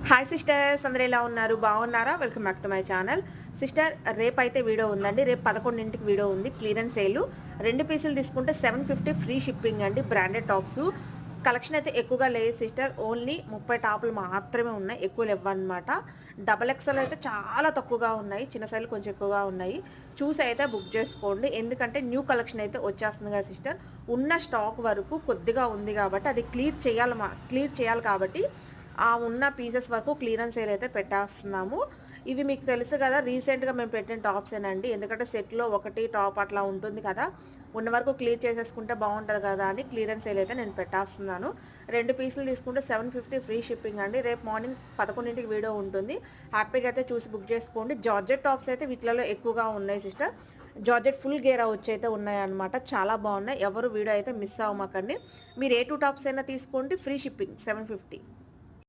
Hi sisters, అందరూ ఎలా ఉన్నారు? బాగున్నారా? Welcome back to my channel. Sister, రేపైతే వీడియో ఉందండి. రేపు 11ంటికి వీడియో ఉంది. క్లియరెన్స్ సేల్ 2 పీసులు తీసుకుంటే 750 ఫ్రీ షిప్పింగ్ అండి. బ్రాండెడ్ టాప్స్ కలెక్షన్ అయితే ఎక్కువగా లేదు సిస్టర్. ఓన్లీ 30 టాపులు మాత్రమే ఉన్నాయి, ఎక్కువ లేవన్నమాట. డబల్ ఎక్స్ఎల్ అయితే చాలా తక్కువగా ఉన్నాయి, చిన్న సైజులు కొంచెం ఎక్కువగా ఉన్నాయి. చూసి అయితే బుక్ చేసుకోండి, ఎందుకంటే న్యూ కలెక్షన్ అయితే వచ్చేస్తుంది కదా సిస్టర్. ఉన్న స్టాక్ వరకు కొద్దిగా ఉంది కాబట్టి అది క్లియర్ చేయాలి కాబట్టి ఆ ఉన్న పీసెస్ వరకు క్లియరెన్స్ సేల్ అయితే పెట్టేస్తున్నాము. ఇవి మీకు తెలుసు కదా, రీసెంట్గా మేము పెట్టిన టాప్సేనండి. ఎందుకంటే సెట్లో ఒకటి టాప్ అట్లా ఉంటుంది కదా, ఉన్న వరకు క్లియర్ చేసేసుకుంటే బాగుంటుంది కదా అని క్లియరెన్స్ సేల్ అయితే నేను పెట్టేస్తున్నాను. 2 పీసులు తీసుకుంటే 750 ఫ్రీ షిప్పింగ్ అండి. రేపు మార్నింగ్ 11ంటికి వీడియో ఉంటుంది. హ్యాపీగా అయితే చూసి బుక్ చేసుకోండి. జార్జెట్ టాప్స్ అయితే వీటిలో ఎక్కువగా ఉన్నాయి సిస్టర్. జార్జెట్ ఫుల్ గేరా వచ్చి అయితే ఉన్నాయన్నమాట, చాలా బాగున్నాయి. ఎవరు వీడియో అయితే మిస్ అవ్వమాకండి. మీరు ఏ 2 టాప్స్ అయినా తీసుకోండి, ఫ్రీ షిప్పింగ్ 750.